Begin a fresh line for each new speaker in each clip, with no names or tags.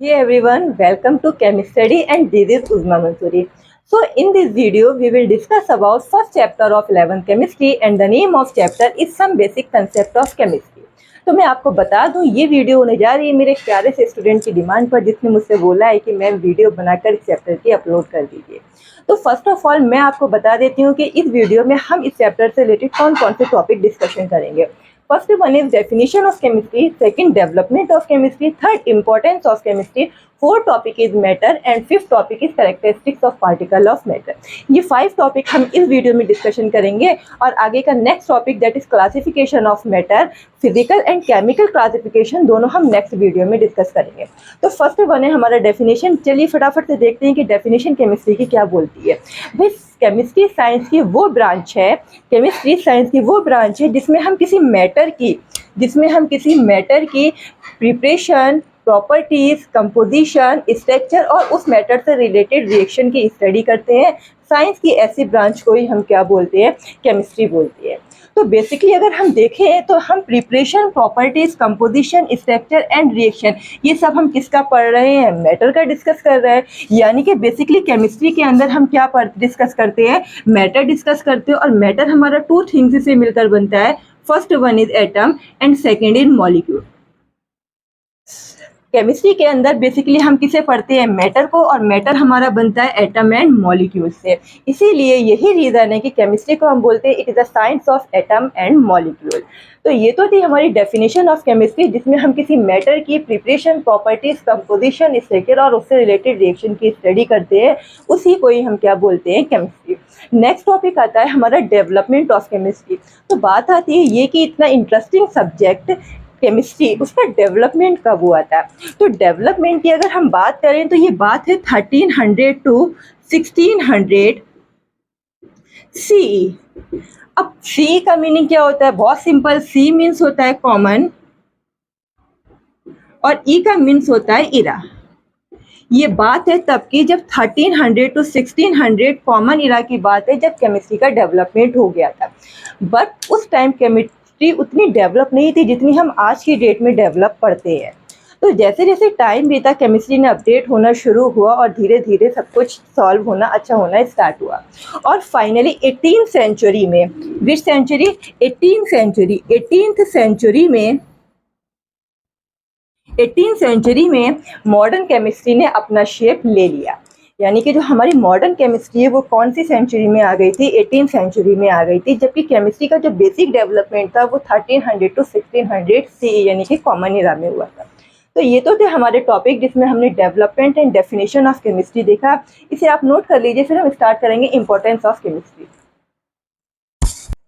Hey everyone, welcome to Chemistry Study and this is Uzma Mansuri. So in this video we will discuss about first chapter of 11th chemistry and the name of chapter is some basic concept of chemistry. तो मैं आपको बता दूं ये video होने जा रही है मेरे एक प्यारे से स्टूडेंट की डिमांड पर जिसने मुझसे बोला है कि मैम वीडियो बनाकर इस चैप्टर की अपलोड कर दीजिए। तो फर्स्ट ऑफ ऑल मैं आपको बता देती हूँ कि इस वीडियो में हम इस चैप्टर से रिलेटेड कौन कौन से टॉपिक डिस्कशन करेंगे। First one is definition of chemistry, second development of chemistry, third importance of chemistry, fourth topic is matter and fifth topic is characteristics of particle of matter. ये 5 topic हम इस video में discussion करेंगे और आगे का next topic that is classification of matter, physical and chemical classification दोनों हम नेक्स्ट वीडियो में डिस्कस करेंगे। तो फर्स्ट वन है हमारा डेफिनेशन। चलिए फटाफट से देखते हैं कि डेफिनेशन केमिस्ट्री की क्या बोलती है। भाई केमिस्ट्री साइंस की वो ब्रांच है, केमिस्ट्री साइंस की वो ब्रांच है जिसमें हम किसी मैटर की प्रिपरेशन, प्रॉपर्टीज, कंपोजिशन, स्ट्रक्चर और उस मैटर से रिलेटेड रिएक्शन की स्टडी करते हैं। साइंस की ऐसी ब्रांच को ही हम क्या बोलते हैं, केमिस्ट्री बोलते हैं। तो बेसिकली अगर हम देखें तो हम preparation, properties, composition, structure and reaction ये सब हम किसका पढ़ रहे हैं, मैटर का डिस्कस कर रहे हैं। यानी कि बेसिकली केमिस्ट्री के अंदर हम क्या डिस्कस करते हैं, मैटर डिस्कस करते हैं। और मैटर हमारा 2 थिंग्स से मिलकर बनता है। First one is atom and second is molecule. Chemistry के अंदर बेसिकली हम किसे पढ़ते हैं, मैटर को, और मैटर हमारा बनता है एटम एंड मॉलिक्यूल से। इसीलिए यही रीज़न है कि केमिस्ट्री को हम बोलते हैं it is the science of atom and molecule. तो ये तो थी हमारी डेफिनेशन ऑफ केमिस्ट्री जिसमें हम किसी मैटर की प्रिपरेशन, प्रॉपर्टीज, कंपोजिशन, स्ट्रक्चर और उससे रिलेटेड रिएक्शन की स्टडी करते हैं। उसी को ही हम क्या बोलते हैं, केमिस्ट्री। नेक्स्ट टॉपिक आता है हमारा डेवलपमेंट ऑफ केमिस्ट्री। तो बात आती है ये कि इतना इंटरेस्टिंग सब्जेक्ट केमिस्ट्री, उसका डेवलपमेंट कब हुआ था। तो डेवलपमेंट की अगर हम बात करें तो ये बात है 1300 टू 1600 सी। अब सी का मीनिंग क्या होता है, बहुत सिंपल। सी मीन्स होता है कॉमन और ई का मीन्स होता है इरा। ये बात है तब की जब 1300 टू 1600 कॉमन इरा की बात है, जब केमिस्ट्री का डेवलपमेंट हो गया था। बट उस टाइम केमिस्ट्री उतनी डेवलप नहीं थी जितनी हम आज की डेट में डेवलप पढ़ते हैं। तो जैसे जैसे टाइम बीता केमिस्ट्री ने अपडेट होना शुरू हुआ और धीरे धीरे सब कुछ सॉल्व होना, अच्छा होना स्टार्ट हुआ। और फाइनली 18th सेंचुरी में, विच सेंचुरी, 18th सेंचुरी में मॉडर्न केमिस्ट्री ने अपना शेप ले लिया। यानी कि जो हमारी मॉडर्न केमिस्ट्री है वो कौन सी सेंचुरी में आ गई थी, 18th सेंचुरी में आ गई थी। जबकि केमिस्ट्री का जो बेसिक डेवलपमेंट था वो 1300 टू 1600 सी यानी कि कॉमन इरा में हुआ था। तो ये तो थे हमारे टॉपिक जिसमें हमने development and definition of chemistry देखा। इसे आप नोट कर लीजिए, फिर हम स्टार्ट करेंगे इंपॉर्टेंस ऑफ केमिस्ट्री।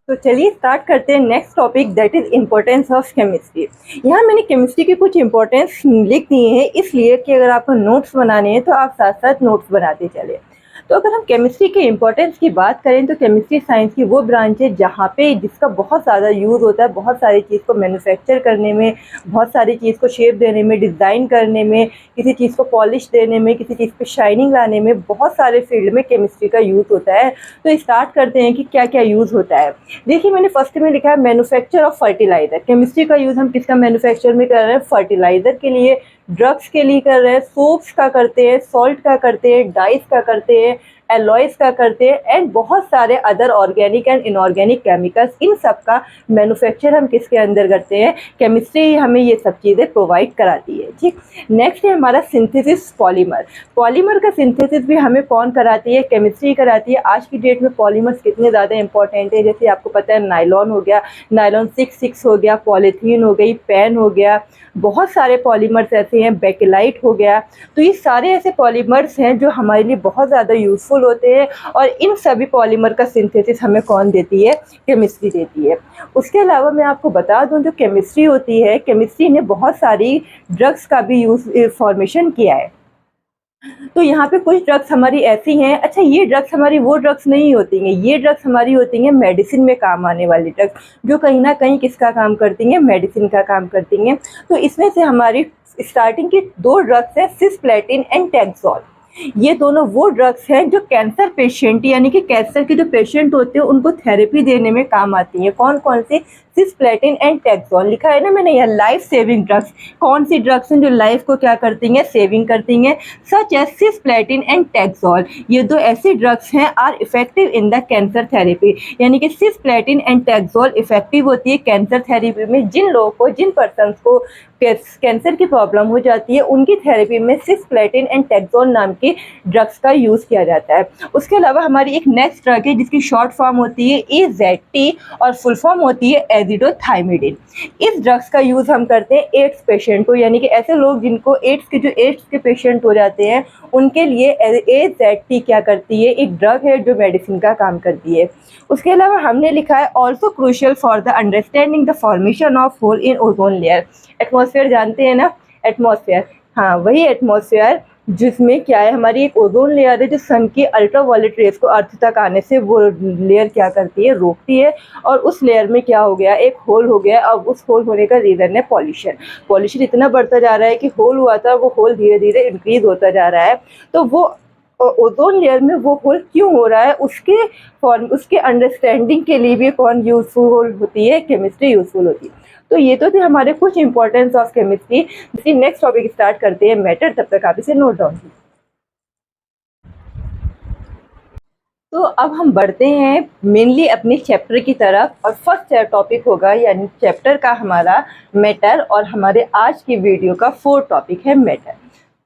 तो चलिए स्टार्ट करते हैं next topic that is importance of chemistry. यहाँ मैंने केमिस्ट्री के कुछ इंपॉर्टेंस लिख दिए हैं इसलिए कि अगर आपको नोट्स बनाने हैं तो आप साथ साथ नोट्स बनाते चले। तो अगर हम केमिस्ट्री के इंपॉर्टेंस की बात करें तो केमिस्ट्री साइंस की वो ब्रांच है जहाँ पे जिसका बहुत ज़्यादा यूज़ होता है, बहुत सारी चीज़ को मैन्युफैक्चर करने में, बहुत सारी चीज़ को शेप देने में, डिज़ाइन करने में, किसी चीज़ को पॉलिश देने में, किसी चीज़ पे शाइनिंग लाने में, बहुत सारे फील्ड में केमिस्ट्री का यूज़ होता है। तो स्टार्ट करते हैं कि क्या क्या यूज़ होता है। देखिए मैंने फर्स्ट में लिखा है मैन्युफैक्चर ऑफ फर्टिलाइज़र। केमिस्ट्री का यूज़ हम किसका मैन्युफैक्चर में कर रहे हैं, फर्टिलाइज़र के लिए, ड्रग्स के लिए कर रहे हैं, सोप्स का करते हैं, सॉल्ट का करते हैं, डाइस का करते हैं, एलॉयज का करते हैं एंड बहुत सारे other organic and inorganic chemicals, इन सब का मैन्युफैक्चर हम किसके अंदर करते हैं, केमिस्ट्री हमें ये सब चीज़ें प्रोवाइड कराती है। ठीक, नेक्स्ट है हमारा सिंथेसिस पॉलीमर। पॉलीमर का सिंथेसिस भी हमें कौन कराती है, केमिस्ट्री कराती है। आज की डेट में पॉलीमर्स कितने ज़्यादा इंपॉर्टेंट है, जैसे आपको पता है नायलॉन हो गया, नायलॉन 6 हो गया, पॉलीथीन हो गई, पेन हो गया, बहुत सारे पॉलीमर्स ऐसे हैं, बेकेलाइट हो गया। तो ये सारे ऐसे पॉलीमर्स हैं जो हमारे लिए बहुत ज़्यादा यूज़फुल होते हैं और इन सभी पॉलीमर का सिंथेसिस हमें कौन देती है, केमिस्ट्री देती है। उसके अलावा मैं आपको बता दूं जो केमिस्ट्री होती है, केमिस्ट्री ने बहुत सारी ड्रग्स का भी यूज़ फॉर्मेशन किया है। तो यहाँ पे कुछ ड्रग्स हमारी ऐसी हैं, अच्छा ये ड्रग्स हमारी वो ड्रग्स नहीं होती हैं, ये ड्रग्स हमारी होती हैं मेडिसिन में काम आने वाली ड्रग्स, जो कहीं ना कहीं किसका काम करती हैं, मेडिसिन का काम करती हैं। तो इसमें से हमारी स्टार्टिंग की 2 ड्रग्स हैं, सिस्प्लेटिन एंड टैक्सोल। ये दोनों वो ड्रग्स हैं जो कैंसर पेशेंट यानी कि कैंसर के जो पेशेंट होते हैं उनको थेरेपी देने में काम आती हैं। कौन कौन से? सिस्प्लेटिन एंड टैक्सोल लिखा है ना मैंने यहाँ, लाइफ सेविंग ड्रग्स। कौन सी ड्रग्स हैं जो लाइफ को क्या करती हैं? सेविंग करती हैं, such as cisplatin and taxol. ये दो ऐसी ड्रग्स हैं are effective in the cancer therapy, यानी कि सिस्प्लेटिन एंड टैक्सोल इफेक्टिव होती है कैंसर थेरेपी में। जिन लोगों को, जिन पर्सन को कैंसर की प्रॉब्लम हो जाती है उनकी थेरेपी में सिस्प्लेटिन एंड टैक्सोल नाम की ड्रग्स का यूज़ किया जाता है। उसके अलावा हमारी एक नेक्स्ट ड्रग है जिसकी शॉर्ट फॉर्म होती है AZT और फुल फॉर्म होती है एजिडोथाइमिडिन। इस ड्रग्स का यूज़ हम करते हैं एड्स पेशेंट को, यानी कि ऐसे लोग जिनको एड्स के पेशेंट हो जाते हैं उनके लिए AZT क्या करती है? एक ड्रग है जो मेडिसिन का काम करती है। उसके अलावा हमने लिखा है also crucial for the understanding the formation of hole in ozone layer. Atmosphere जानते हैं ना, एटमॉस्फेयर, हाँ वही एटमॉस्फेयर जिसमें क्या है, हमारी एक ओजोन लेयर है जो सन की अल्ट्रावायलेट रेस को अर्थ तक आने से वो लेयर क्या करती है? रोकती है। और उस लेयर में क्या हो गया? एक होल हो गया। अब उस होल होने का रीज़न है पॉल्यूशन। पॉल्यूशन इतना बढ़ता जा रहा है कि होल हुआ था वो होल धीरे धीरे इंक्रीज होता जा रहा है। तो वो ओजोन लेयर में वो होल क्यों हो रहा है उसके अंडरस्टैंडिंग के लिए भी कौन यूज़फुल होती है? केमिस्ट्री यूज़फुल होती है। तो ये तो थे हमारे कुछ इंपॉर्टेंस ऑफ केमिस्ट्री। इसकी नेक्स्ट टॉपिक स्टार्ट करते हैं मैटर, तब तक आप इसे नोट डाउन कीजिए। तो अब हम बढ़ते हैं मेनली अपने चैप्टर की तरफ, और फर्स्ट टॉपिक होगा यानी चैप्टर का हमारा मैटर, और हमारे आज की वीडियो का फोर्थ टॉपिक है मैटर।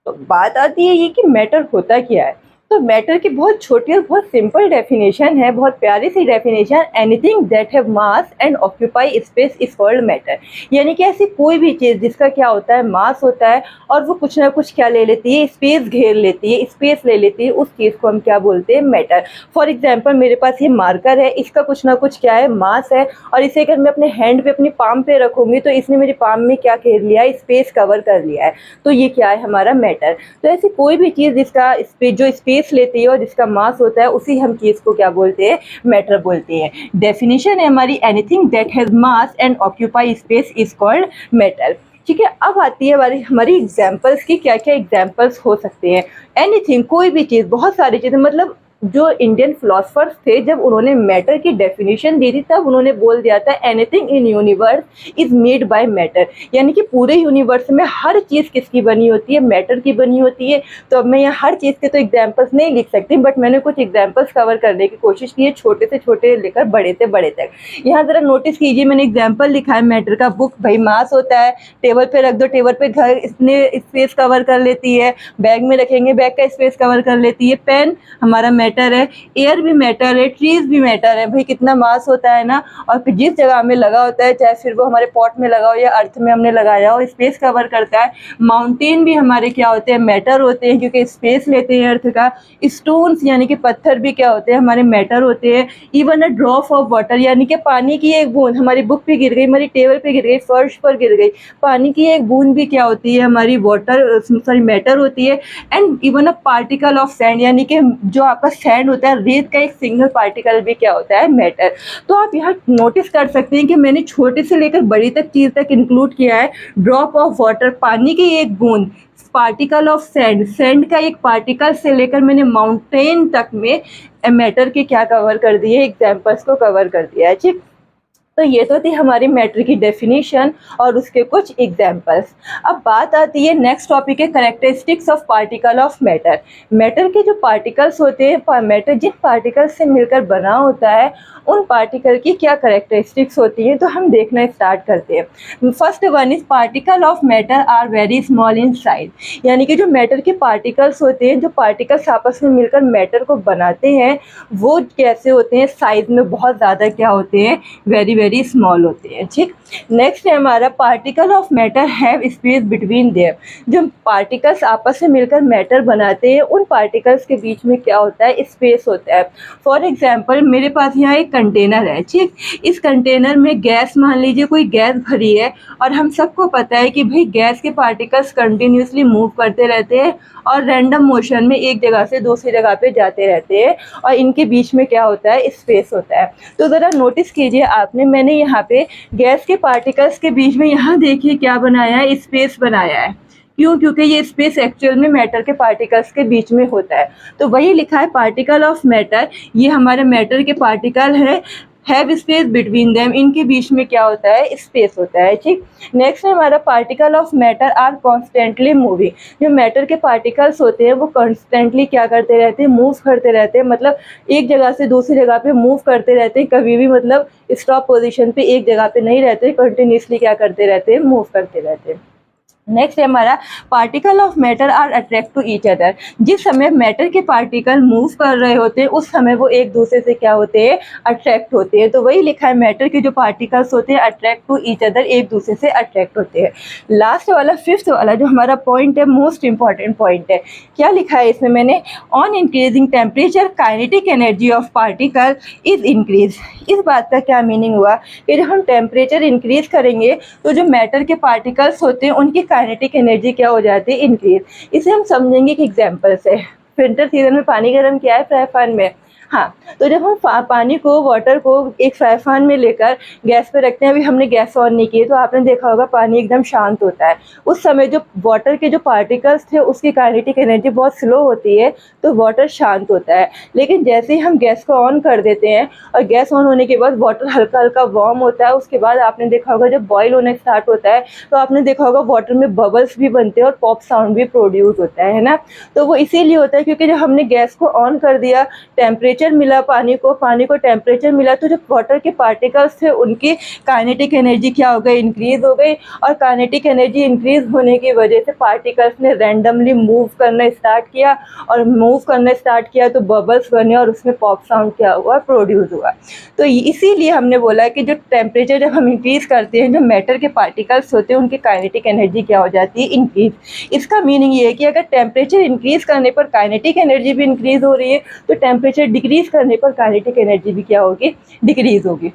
तो बात आती है ये कि मैटर होता क्या है। तो मैटर की बहुत छोटी और बहुत सिंपल डेफिनेशन है, बहुत प्यारी सी definition, anything that have mass and occupy space is called matter. यानी कि ऐसी कोई भी चीज़ जिसका क्या होता है? मास होता है, और वो कुछ ना कुछ क्या ले लेती है? स्पेस घेर लेती है, स्पेस ले लेती है, उस चीज़ को हम क्या बोलते हैं? मैटर। फॉर एग्जाम्पल मेरे पास ये मार्कर है, इसका कुछ ना कुछ क्या है? मास है, और इसे अगर मैं अपने हैंड पे, अपनी पाम पे रखूँगी तो इसने मेरी पाम में क्या घेर लिया है? स्पेस कवर कर लिया है। तो ये क्या है? हमारा मैटर। तो ऐसी कोई भी चीज़ जिसका जो स्पेस लेती है और जिसका मास होता है उसी हम चीज़ को क्या बोलते हैं? मैटर बोलते हैं। डेफिनेशन है हमारी, anything that has mass and occupy space is called matter. ठीक है, अब आती है हमारी एग्जाम्पल्स की, क्या क्या एग्जाम्पल्स हो सकते हैं। एनीथिंग, कोई भी चीज़, बहुत सारी चीज़ें, मतलब जो इंडियन फिलोसफर्स थे जब उन्होंने मैटर की डेफिनेशन दी थी तब उन्होंने बोल दिया था anything in universe is made by matter. यानी कि पूरे यूनिवर्स में हर चीज़ किसकी बनी होती है? मैटर की बनी होती है। तो अब मैं यहाँ हर चीज़ के तो एग्जाम्पल्स नहीं लिख सकती, बट मैंने कुछ एग्जाम्पल्स कवर करने की कोशिश की है, छोटे से छोटे लेकर बड़े से बड़े तक। यहाँ ज़रा नोटिस कीजिए, मैंने एग्जाम्पल लिखा है मैटर का। बुक भाई मास होता है, टेबल पे रख दो, टेबल पे घर इसने स्पेस कवर कर लेती है, बैग में रखेंगे बैग का स्पेस कवर कर लेती है, पेन हमारा मैटर है, एयर भी मैटर है, ट्रीज भी मैटर है। भाई कितना मास होता है ना, और फिर जिस जगह में लगा होता है, चाहे फिर वो हमारे पॉट में लगा हो या अर्थ में हमने लगाया हो, स्पेस कवर करता है। माउंटेन भी हमारे क्या होते हैं? मैटर होते हैं, क्योंकि स्पेस लेते हैं अर्थ का। स्टोन्स यानी कि पत्थर भी क्या होते हैं? हमारे मैटर होते हैं। Even a drop of water, यानी कि पानी की एक बूंद हमारी बुक पे गिर गई, हमारी टेबल पे गिर गई, फर्श पर गिर गई, पानी की एक बूंद भी क्या होती है? हमारी वाटर, सॉरी मैटर होती है। And even a particle of sand, यानी कि जो आपका सैंड होता है, रेत का एक सिंगल पार्टिकल भी क्या होता है? मैटर। तो आप यहाँ नोटिस कर सकते हैं कि मैंने छोटे से लेकर बड़ी तक चीज़ तक इंक्लूड किया है। ड्रॉप ऑफ वाटर, पानी की एक बूंद, पार्टिकल ऑफ सैंड, सैंड का एक पार्टिकल से लेकर मैंने माउंटेन तक में मैटर के क्या कवर कर दिए? एग्जाम्पल्स को कवर कर दिया है। ठीक, तो ये तो थी हमारी मैटर की डेफिनेशन और उसके कुछ एग्जाम्पल्स। अब बात आती है, नेक्स्ट टॉपिक है characteristics of particle of matter. Matter के जो पार्टिकल्स होते हैं, मैटर जिन पार्टिकल्स से मिलकर बना होता है उन पार्टिकल की क्या कैरेक्टरिस्टिक्स होती हैं, तो हम देखना स्टार्ट करते हैं। First one is particle of matter are very small in size. यानी कि जो मैटर के पार्टिकल्स होते हैं, जो पार्टिकल्स आपस में मिलकर मैटर को बनाते हैं, वो कैसे होते हैं? साइज में बहुत ज़्यादा क्या होते हैं? वेरी वेरी स्मॉल होते हैं। ठीक, नेक्स्ट है हमारा particle of matter have space between their. जो पार्टिकल्स आपस में मिलकर मैटर बनाते हैं उन पार्टिकल्स के बीच में क्या होता है? स्पेस होता है। फॉर एग्जांपल मेरे पास यहाँ एक कंटेनर है, ठीक, इस कंटेनर में गैस, मान लीजिए कोई गैस भरी है, और हम सबको पता है कि भाई गैस के पार्टिकल्स कंटिन्यूसली मूव करते रहते हैं और रैंडम मोशन में एक जगह से दूसरी जगह पे जाते रहते हैं, और इनके बीच में क्या होता है? स्पेस होता है। तो ज़रा नोटिस कीजिए आपने, मैंने यहाँ पे गैस के पार्टिकल्स के बीच में यहाँ देखिए क्या बनाया है? स्पेस बनाया है। क्यों? क्योंकि ये स्पेस एक्चुअल में मैटर के पार्टिकल्स के बीच में होता है। तो वही लिखा है पार्टिकल ऑफ मैटर, ये हमारे मैटर के पार्टिकल है, हैव स्पेस बिटवीन देम, इनके बीच में क्या होता है? स्पेस होता है। ठीक, नेक्स्ट है हमारा particle of matter are constantly moving. जो मैटर के पार्टिकल्स होते हैं वो कॉन्स्टेंटली क्या करते रहते हैं? मूव करते रहते हैं, मतलब एक जगह से दूसरी जगह पे मूव करते रहते हैं, कभी भी मतलब स्टॉप पोजीशन पे एक जगह पे नहीं रहते, कंटिन्यूसली क्या करते रहते हैं? मूव करते रहते हैं। नेक्स्ट है हमारा particle of matter are attract to each other. जिस समय मैटर के पार्टिकल मूव कर रहे होते हैं उस समय वो एक दूसरे से क्या होते हैं? अट्रैक्ट होते हैं। तो वही लिखा है मैटर के जो पार्टिकल्स होते हैं अट्रैक्ट टू ईच अदर, एक दूसरे से अट्रैक्ट होते हैं। लास्ट वाला फिफ्थ वाला जो हमारा पॉइंट है, मोस्ट इंपॉर्टेंट पॉइंट है, क्या लिखा है इसमें मैंने? On increasing temperature kinetic energy of particle is increase. इस बात का क्या मीनिंग हुआ कि जब हम टेम्परेचर इंक्रीज करेंगे तो जो मैटर के पार्टिकल्स होते हैं उनकी काइनेटिक एनर्जी क्या हो जाती है? इंक्रीज। इसे हम समझेंगे कि एग्जांपल से। विंटर सीजन में पानी गर्म किया है फ्राई पैन में, हाँ, तो जब हम पानी को, वाटर को एक फ्राई पैन में लेकर गैस पे रखते हैं, अभी हमने गैस ऑन नहीं की तो आपने देखा होगा पानी एकदम शांत होता है। उस समय जो वाटर के जो पार्टिकल्स थे उसकी काइनेटिक एनर्जी बहुत स्लो होती है, तो वाटर शांत होता है। लेकिन जैसे ही हम गैस को ऑन कर देते हैं और गैस ऑन होने के बाद वाटर हल्का हल्का वार्म होता है, उसके बाद आपने देखा होगा जब बॉयल होना स्टार्ट होता है तो आपने देखा होगा वाटर में बबल्स भी बनते हैं और पॉप साउंड भी प्रोड्यूस होता है ना। तो वो इसीलिए होता है क्योंकि जब हमने गैस को ऑन कर दिया, टेम्परेचर मिला, पानी को टेम्परेचर मिला, तो जो वाटर के पार्टिकल्स थे उनकी काइनेटिक एनर्जी क्या हो गई? इंक्रीज हो गई। और काइनेटिक एनर्जी इंक्रीज होने की वजह से पार्टिकल्स ने रैंडमली मूव करना स्टार्ट किया, और मूव करना स्टार्ट किया तो बबल्स बने और उसमें पॉप साउंड क्या हुआ? प्रोड्यूस हुआ। तो इसीलिए हमने बोला कि जो टेम्परेचर जब हम इंक्रीज करते हैं, जो मैटर के पार्टिकल्स होते हैं उनकी काइनेटिक एनर्जी क्या हो जाती है? इंक्रीज। इसका मीनिंग ये है कि अगर टेम्परेचर इंक्रीज करने पर काइनेटिक एनर्जी भी इंक्रीज हो रही है तो टेम्परेचर डिक्रीज करने पर काइनेटिक एनर्जी भी क्या होगी? डिक्रीज होगी।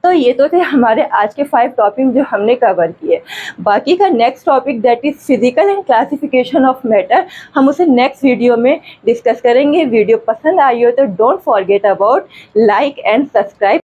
तो ये तो थे हमारे आज के 5 टॉपिक जो हमने कवर किए। बाकी का next topic that is physical and classification of matter, हम उसे नेक्स्ट वीडियो में डिस्कस करेंगे। वीडियो पसंद आई हो तो don't forget about like and subscribe.